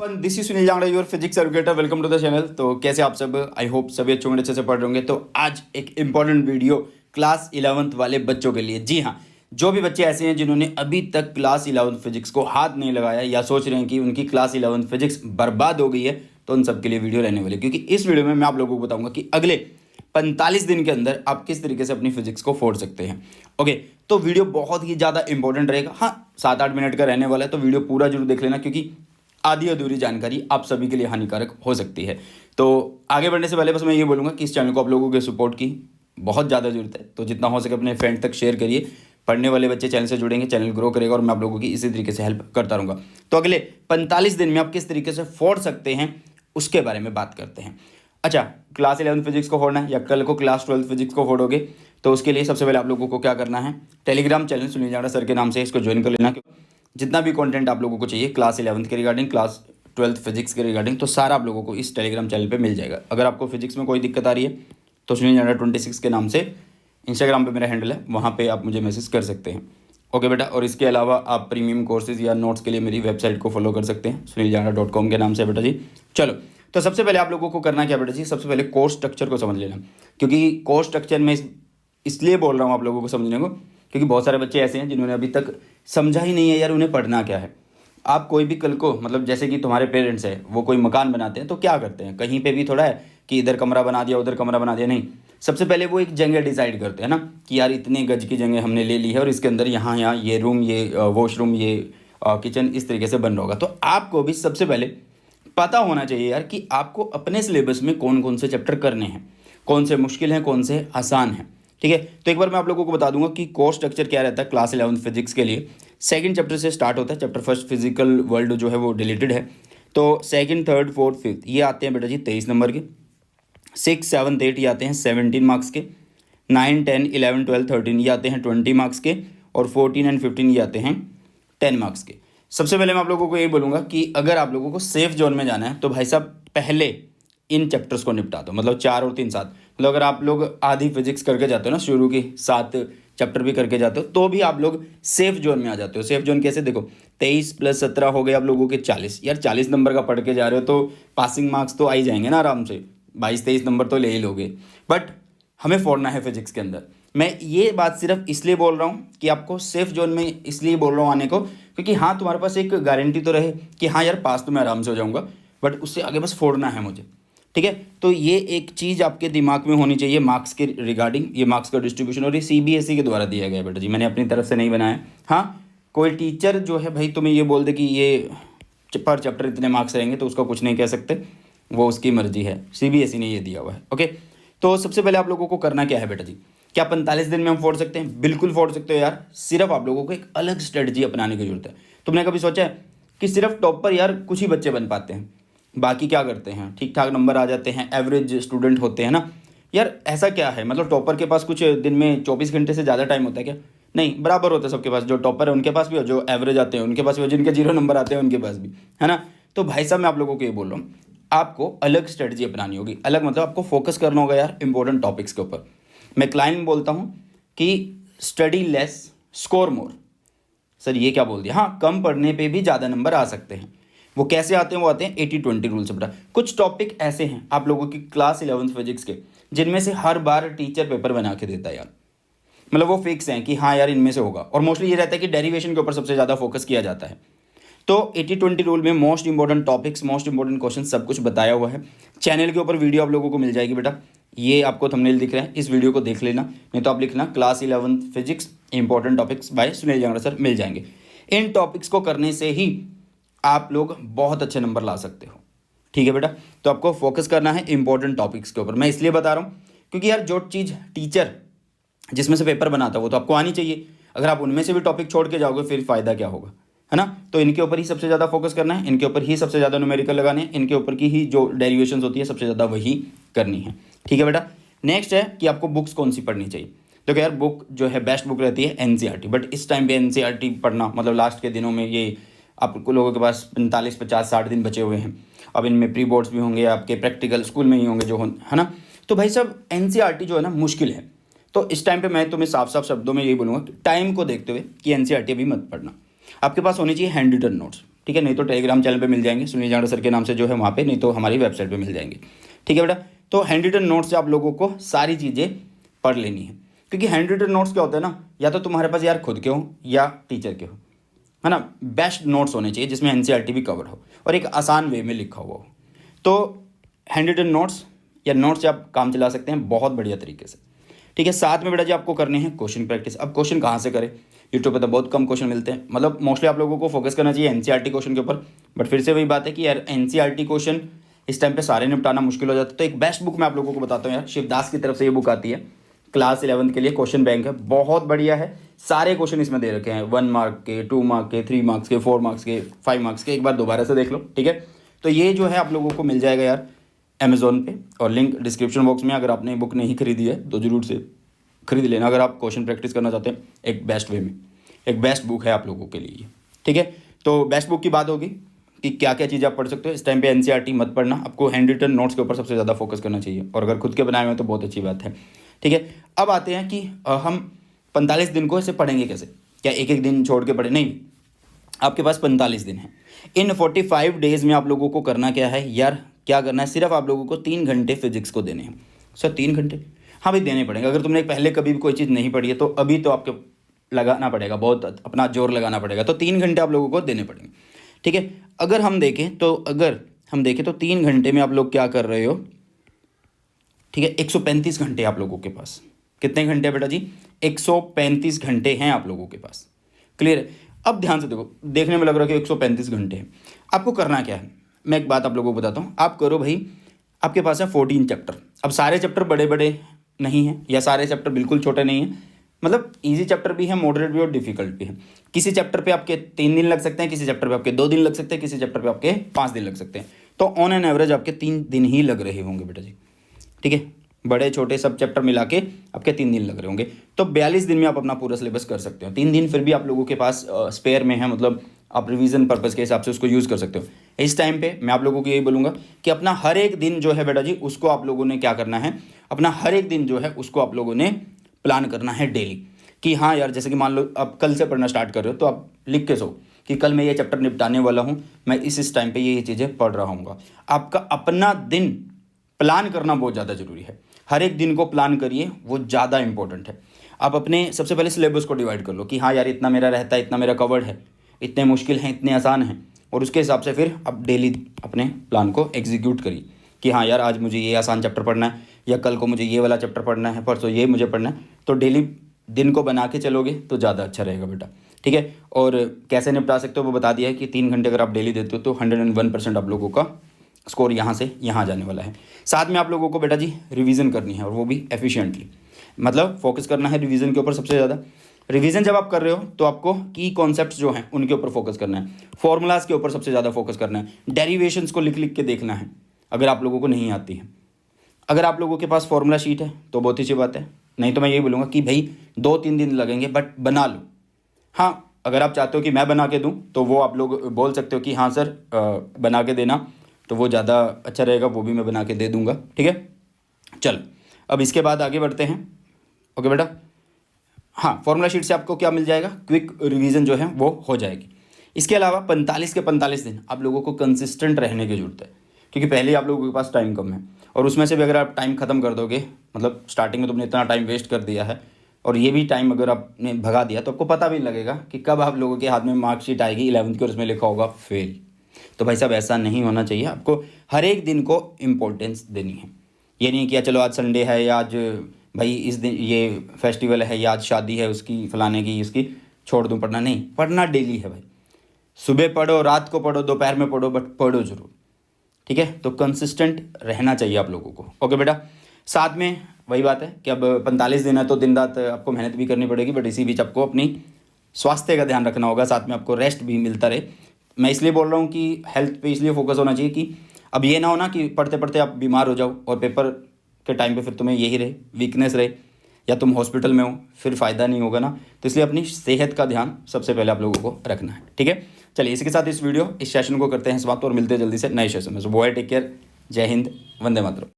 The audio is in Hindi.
This is Sunil Jangra your physics educator. Welcome to the channel. तो कैसे आप सब, आई होप सभी अच्छे होंगे, अच्छे से पढ़ रहे होंगे। तो आज एक इंपॉर्टेंट वीडियो क्लास 11th वाले बच्चों के लिए। जी हाँ, जो भी बच्चे ऐसे हैं जिन्होंने अभी तक क्लास 11th फिजिक्स को हाथ नहीं लगाया या सोच रहे हैं कि उनकी क्लास 11th फिजिक्स बर्बाद हो गई है, तो उन सबके लिए वीडियो रहने वाली है। क्योंकि इस वीडियो में मैं आप लोगों को बताऊंगा कि अगले 45 दिन के अंदर आप किस तरीके से अपनी फिजिक्स को फोड़ सकते हैं। ओके, तो वीडियो बहुत ही ज़्यादा इंपॉर्टेंट रहेगा। हाँ, 7-8 मिनट का रहने वाला है, तो वीडियो पूरा जरूर देख लेना, क्योंकि आधी अधूरी जानकारी आप सभी के लिए हानिकारक हो सकती है। तो आगे बढ़ने से पहले बस मैं ये बोलूँगा कि इस चैनल को आप लोगों के सपोर्ट की बहुत ज़्यादा ज़रूरत है। तो जितना हो सके अपने फ्रेंड तक शेयर करिए। पढ़ने वाले बच्चे चैनल से जुड़ेंगे, चैनल ग्रो करेगा और मैं आप लोगों की इसी तरीके से हेल्प करता रहूँगा। तो अगले 45 दिन में आप किस तरीके से फोड़ सकते हैं उसके बारे में बात करते हैं। अच्छा, क्लास 11 फिजिक्स को फोड़ना है या कल को क्लास 12 फिजिक्स को फोड़ोगे, तो उसके लिए सबसे पहले आप लोगों को क्या करना है, Telegram channel Sunil Jangra sir के नाम से इसको ज्वाइन कर लेना। जितना भी कंटेंट आप लोगों को चाहिए क्लास 11th के रिगार्डिंग, क्लास 12th फिजिक्स के रिगार्डिंग, तो सारा आप लोगों को इस टेलीग्राम चैनल पे मिल जाएगा। अगर आपको फिजिक्स में कोई दिक्कत आ रही है तो सुनील जांगड़ा 26 के नाम से इंस्टाग्राम पे मेरा हैंडल है, वहाँ पे आप मुझे मैसेज कर सकते हैं। ओके बेटा, और इसके अलावा आप प्रीमियम कोर्सेज या नोट्स के लिए मेरी वेबसाइट को फॉलो कर सकते हैं suniljangra.com के नाम से बेटा जी। चलो, तो सबसे पहले आप लोगों को करना क्या बेटा जी, सबसे पहले कोर्स स्ट्रक्चर को समझ लेना। क्योंकि कोर्स स्ट्रक्चर में इसलिए बोल रहा हूँ आप लोगों को समझने को, क्योंकि बहुत सारे बच्चे ऐसे हैं जिन्होंने अभी तक समझा ही नहीं है यार उन्हें पढ़ना क्या है। आप कोई भी कल को, मतलब जैसे कि तुम्हारे पेरेंट्स हैं, वो कोई मकान बनाते हैं तो क्या करते हैं, कहीं पे भी थोड़ा है कि इधर कमरा बना दिया उधर कमरा बना दिया, नहीं। सबसे पहले वो एक जगह डिसाइड करते हैं ना कि यार इतने गज की जगह हमने ले ली है और इसके अंदर यहाँ यहाँ ये रूम, ये वॉशरूम, ये किचन इस तरीके से बन रहा होगा। तो आपको भी सबसे पहले पता होना चाहिए यार कि आपको अपने सिलेबस में कौन कौन से चैप्टर करने हैं, कौन से मुश्किल हैं, कौन से आसान हैं। ठीक है, तो एक बार मैं आप लोगों को बता दूंगा कि कोर्स स्ट्रक्चर क्या रहता है क्लास 11 फिजिक्स के लिए। सेकंड चैप्टर से स्टार्ट होता है। चैप्टर फर्स्ट फिजिकल वर्ल्ड जो है वो डिलीटेड है, तो सेकंड, थर्ड, फोर्थ, फिफ्थ ये आते हैं बेटा जी 23 नंबर के। 6, 7, 8 ये आते हैं 17 मार्क्स के। 9, 10, 11, 12, 13 ये आते हैं 20 मार्क्स के। और 14 एंड 15 ये आते हैं 10 मार्क्स के। सबसे पहले मैं आप लोगों को ये बोलूँगा कि अगर आप लोगों को सेफ जोन में जाना है तो भाई साहब पहले इन चैप्टर्स को निपटा दो। मतलब 4 और 3 7, मतलब अगर आप लोग आधी फिजिक्स करके जाते हो ना, शुरू की 7 चैप्टर भी करके जाते हो, तो भी आप लोग सेफ जोन में आ जाते हो। सेफ जोन कैसे, देखो 23 + 17 हो गए आप लोगों के 40। यार 40 नंबर का पढ़ के जा रहे हो तो पासिंग मार्क्स तो आ ही जाएंगे ना आराम से, 22-23 नंबर तो ले ही लोगे। बट हमें फोड़ना है फिजिक्स के अंदर। मैं ये बात सिर्फ इसलिए बोल रहा हूँ कि आपको सेफ जोन में इसलिए बोल रहा हूँ आने को, क्योंकि हाँ तुम्हारे पास एक गारंटी तो रहे कि हाँ यार पास तो मैं आराम से हो जाऊँगा, बट उससे आगे बस फोड़ना है मुझे। ठीक है, तो ये एक चीज़ आपके दिमाग में होनी चाहिए मार्क्स के रिगार्डिंग। ये मार्क्स का डिस्ट्रीब्यूशन और ये CBSE के द्वारा दिया गया है बेटा जी, मैंने अपनी तरफ से नहीं बनाया। हाँ, कोई टीचर जो है भाई तुम्हें ये बोल दे कि ये पर चैप्टर इतने मार्क्स रहेंगे तो उसका कुछ नहीं कह सकते, वो उसकी मर्जी है। CBSE ने ये दिया हुआ है। ओके, तो सबसे पहले आप लोगों को करना क्या है बेटा जी, क्या 45 दिन में हम फोड़ सकते हैं? बिल्कुल फोड़ सकते हो यार। सिर्फ आप लोगों को एक अलग स्ट्रेटजी अपनाने की जरूरत है। तुमने कभी सोचा है कि सिर्फ टॉप पर यार कुछ ही बच्चे बन पाते हैं, बाकी क्या करते हैं, ठीक ठाक नंबर आ जाते हैं, एवरेज स्टूडेंट होते हैं ना। यार ऐसा क्या है, मतलब टॉपर के पास कुछ दिन में 24 घंटे से ज़्यादा टाइम होता है क्या? नहीं, बराबर होता है सबके पास। जो टॉपर है उनके पास भी, और जो एवरेज आते हैं उनके पास भी, और जिनके 0 नंबर आते हैं उनके पास भी, है ना। तो भाई साहब मैं आप लोगों को ये बोल रहा हूँ, आपको अलग स्ट्रेटजी अपनानी होगी। अलग मतलब आपको फोकस करना होगा यार इंपॉर्टेंट टॉपिक्स के ऊपर। मैं क्लाइंट बोलता हूँ कि study less score more. Sir ये क्या बोल दिया? हाँ, कम पढ़ने पे भी ज़्यादा नंबर आ सकते हैं। वो कैसे आते हैं? वो आते हैं 80-20 रूल से बेटा। कुछ टॉपिक ऐसे हैं आप लोगों की क्लास 11 फिजिक्स के, जिनमें से हर बार टीचर पेपर बना के देता है यार। मतलब वो फिक्स हैं कि हाँ यार इनमें से होगा। और मोस्टली ये रहता है कि डेरिवेशन के ऊपर सबसे ज़्यादा फोकस किया जाता है। तो 80-20 रूल में most important topics, most important question सब कुछ बताया हुआ है। चैनल के ऊपर वीडियो आप लोगों को मिल जाएगी बेटा। ये आपको थंबनेल दिख रहा है, इस वीडियो को देख लेना, नहीं तो आप लिखना class 11 physics important topics by Sunil Jangra sir, मिल जाएंगे। इन टॉपिक्स को करने से ही आप लोग बहुत अच्छे नंबर ला सकते हो। ठीक है बेटा, तो आपको फोकस करना है इंपॉर्टेंट टॉपिक्स के ऊपर। मैं इसलिए बता रहा हूँ क्योंकि यार जो चीज़ टीचर जिसमें से पेपर बनाता है वो तो आपको आनी चाहिए। अगर आप उनमें से भी टॉपिक छोड़ के जाओगे फिर फ़ायदा क्या होगा, है ना। तो इनके ऊपर ही सबसे ज़्यादा फोकस करना है, इनके ऊपर ही सबसे ज़्यादा न्यूमेरिकल लगाने हैं, इनके ऊपर की ही जो डेरिवेशंस होती है सबसे ज़्यादा वही करनी है। ठीक है बेटा। नेक्स्ट है कि आपको बुक्स कौन सी पढ़नी चाहिए। तो यार बुक जो है बेस्ट बुक रहती है NCERT, बट इस टाइम पे NCERT पढ़ना, मतलब लास्ट के दिनों में ये आपको लोगों के पास 45, 50, 60 दिन बचे हुए हैं। अब इनमें प्री बोर्ड्स भी होंगे, आपके प्रैक्टिकल स्कूल में ही होंगे जो है ना। तो भाई साहब NCERT जो है ना मुश्किल है। तो इस टाइम पे मैं तुम्हें साफ साफ शब्दों में यही बोलूँगा कि टाइम को देखते हुए कि NCERT अभी मत पढ़ना। आपके पास होनी चाहिए हैंड रिटन नोट्स। ठीक है, नहीं तो टेलीग्राम चैनल पे मिल जाएंगे सुनील जांगड़ा सर के नाम से जो है वहाँ पे, नहीं तो हमारी वेबसाइट पे मिल जाएंगे। ठीक है बेटा, तो हैंड रिटन नोट्स से आप लोगों को सारी चीज़ें पढ़ लेनी है, क्योंकि हैंड रिटन नोट्स क्या होता है ना, या तो तुम्हारे पास यार खुद के हो या टीचर के हो, है ना। बेस्ट नोट्स होने चाहिए जिसमें एनसीईआरटी भी कवर हो और एक आसान वे में लिखा हुआ हो। तो हैंड रिटन नोट्स या नोट्स से आप काम चला सकते हैं बहुत बढ़िया तरीके से। ठीक है, साथ में बेटा जी आपको करने हैं क्वेश्चन प्रैक्टिस। अब क्वेश्चन कहाँ से करें, यूट्यूब पे तो बहुत कम क्वेश्चन मिलते हैं, मतलब मोस्टली आप लोगों को फोकस करना चाहिए एनसीईआरटी क्वेश्चन के ऊपर। बट फिर से वही बात है कि यार एनसीईआरटी क्वेश्चन इस टाइम पे सारे निपटाना मुश्किल हो जाता है। तो एक बेस्ट बुक मैं आप लोगों को बताता हूँ यार, शिवदास की तरफ से ये बुक आती है, क्लास 11th के लिए क्वेश्चन बैंक है, बहुत बढ़िया है। सारे क्वेश्चन इसमें दे रखे हैं, 1 मार्क के, 2 मार्क के, 3 मार्क्स के, 4 मार्क्स के, 5 मार्क्स के, एक बार दोबारा से देख लो। ठीक है, तो ये जो है आप लोगों को मिल जाएगा यार अमेजोन पे, और लिंक डिस्क्रिप्शन बॉक्स में। अगर आपने बुक नहीं खरीदी है तो जरूर से खरीद लेना, अगर आप क्वेश्चन प्रैक्टिस करना चाहते हैं एक बेस्ट वे में। एक बेस्ट बुक है आप लोगों के लिए। ठीक है, तो बेस्ट बुक की बात होगी कि क्या क्या चीज़ें आप पढ़ सकते हो। इस टाइम पे एनसीईआरटी मत पढ़ना, आपको हैंड रिटन नोट्स के ऊपर सबसे ज़्यादा फोकस करना चाहिए, और अगर खुद के बनाए हुए तो बहुत अच्छी बात है। ठीक है, अब आते हैं कि हम 45 दिन को ऐसे पढ़ेंगे कैसे, क्या एक एक दिन छोड़ के पढ़े, नहीं, आपके पास 45 दिन है। इन 45 डेज में आप लोगों को करना क्या है यार, क्या करना है, सिर्फ आप लोगों को 3 घंटे फिजिक्स को देने हैं। सर 3 घंटे, हाँ भाई देने पड़ेंगे। अगर तुमने पहले कभी भी कोई चीज़ नहीं पढ़ी है तो अभी तो आपके लगाना पड़ेगा, बहुत अपना जोर लगाना पड़ेगा, तो 3 घंटे आप लोगों को देने पड़ेंगे। ठीक है, अगर हम देखें तो 3 घंटे में आप लोग क्या कर रहे हो, ठीक है, 135 घंटे आप लोगों के पास। कितने घंटे बेटा जी, 135 घंटे हैं आप लोगों के पास। क्लियर है, अब ध्यान से देखो, देखने में लग रहा है कि 135 घंटे हैं। आपको करना क्या है, मैं एक बात आप लोगों को बताता हूँ। आप करो भाई, आपके पास है 14 चैप्टर। अब सारे चैप्टर बड़े बड़े नहीं हैं, या सारे चैप्टर बिल्कुल छोटे नहीं हैं, मतलब इजी चैप्टर भी है, मॉडरेट भी और डिफिकल्ट भी है। किसी चैप्टर पे आपके 3 दिन लग सकते हैं, किसी चैप्टर पे आपके 2 दिन लग सकते हैं, किसी चैप्टर पे आपके 5 दिन लग सकते हैं। तो ऑन एन एवरेज आपके 3 दिन ही लग रहे होंगे बेटा जी। ठीक है, बड़े छोटे सब चैप्टर मिला के आपके 3 दिन लग रहे होंगे। तो 42 दिन में आप अपना पूरा सिलेबस कर सकते हो। 3 दिन फिर भी आप लोगों के पास स्पेयर में है, मतलब आप रिवीजन पर्पज़ के हिसाब से उसको यूज़ कर सकते हो। इस टाइम पे मैं आप लोगों को यही बोलूँगा कि अपना हर एक दिन जो है बेटा जी, उसको आप लोगों ने क्या करना है, अपना हर एक दिन जो है उसको आप लोगों ने प्लान करना है डेली। कि हाँ यार, जैसे कि मान लो आप कल से पढ़ना स्टार्ट कर रहे हो, तो आप लिख के सो कि कल मैं ये चैप्टर निपटाने वाला हूँ, मैं इस टाइम पे ये चीज़ें पढ़ रहा हूँ। आपका अपना दिन प्लान करना बहुत ज़्यादा ज़रूरी है। हर एक दिन को प्लान करिए, वो ज़्यादा इंपॉर्टेंट है। आप अपने सबसे पहले सिलेबस को डिवाइड कर लो कि हाँ यार, इतना मेरा रहता है, इतना मेरा कवर्ड है, इतने मुश्किल हैं, इतने आसान हैं, और उसके हिसाब से फिर आप डेली अपने प्लान को एग्जीक्यूट करिए कि हाँ यार, आज मुझे ये आसान चैप्टर पढ़ना है, या कल को मुझे ये वाला चैप्टर पढ़ना है, परसों ये मुझे पढ़ना है। तो डेली दिन को बना के चलोगे तो ज़्यादा अच्छा रहेगा बेटा। ठीक है, और कैसे निपटा सकते हो वो बता दिया है कि 3 घंटे अगर आप डेली देते हो तो 101% आप लोगों का स्कोर यहाँ से यहाँ जाने वाला है। साथ में आप लोगों को बेटा जी रिवीजन करनी है, और वो भी एफिशिएंटली, मतलब फोकस करना है रिवीजन के ऊपर सबसे ज़्यादा। रिवीजन जब आप कर रहे हो तो आपको की कॉन्सेप्ट्स जो हैं उनके ऊपर फोकस करना है, फॉर्मूलाज के ऊपर सबसे ज़्यादा फोकस करना है, डेरिवेशंस को लिख लिख के देखना है अगर आप लोगों को नहीं आती है। अगर आप लोगों के पास फॉर्मूला शीट है तो बहुत अच्छी बात है, नहीं तो मैं यही बोलूँगा कि भाई 2-3 दिन लगेंगे बट बना लो। हाँ, अगर आप चाहते हो कि मैं बना के दूँ तो वो आप लोग बोल सकते हो कि हाँ सर बना के देना, तो वो ज़्यादा अच्छा रहेगा, वो भी मैं बना के दे दूँगा। ठीक है, चल अब इसके बाद आगे बढ़ते हैं। ओके बेटा, हाँ, फॉर्मूला शीट से आपको क्या मिल जाएगा, क्विक रिवीजन जो है वो हो जाएगी। इसके अलावा 45 के 45 दिन आप लोगों को कंसिस्टेंट रहने की ज़रूरत है, क्योंकि पहले आप लोगों के पास टाइम कम है, और उसमें से भी अगर आप टाइम ख़त्म कर दोगे, मतलब स्टार्टिंग में तुमने इतना टाइम वेस्ट कर दिया है, और ये भी टाइम अगर आपने भगा दिया तो आपको पता भी नहीं लगेगा कि कब आप लोगों के हाथ में मार्कशीट आएगी 11th की और उसमें लिखा होगा फेल। तो भाई साहब ऐसा नहीं होना चाहिए, आपको हर एक दिन को इम्पोर्टेंस देनी है। ये नहीं कि चलो आज संडे है, या आज भाई इस दिन ये फेस्टिवल है, या आज शादी है उसकी, फलाने की, इसकी, छोड़ दूँ पढ़ना। नहीं, पढ़ना डेली है भाई, सुबह पढ़ो, रात को पढ़ो, दोपहर में पढ़ो, बट पढ़ो जरूर। ठीक है, तो कंसिस्टेंट रहना चाहिए आप लोगों को। ओके बेटा, साथ में वही बात है कि अब 45 दिन है तो दिन रात आपको मेहनत भी करनी पड़ेगी, बट इसी बीच आपको अपनी स्वास्थ्य का ध्यान रखना होगा, साथ में आपको रेस्ट भी मिलता रहे। मैं इसलिए बोल रहा हूँ कि हेल्थ पे इसलिए फोकस होना चाहिए कि अब ये ना हो ना कि पढ़ते पढ़ते आप बीमार हो जाओ और पेपर के टाइम पे फिर तुम्हें यही रहे, वीकनेस रहे, या तुम हॉस्पिटल में हो, फिर फ़ायदा नहीं होगा ना। तो इसलिए अपनी सेहत का ध्यान सबसे पहले आप लोगों को रखना है। ठीक है, चलिए इसी के साथ इस सेशन को करते हैं समाप्त, और मिलते हैं जल्दी से नए सेशन में। सो बॉय, टेक केयर, जय हिंद, वंदे मातरम।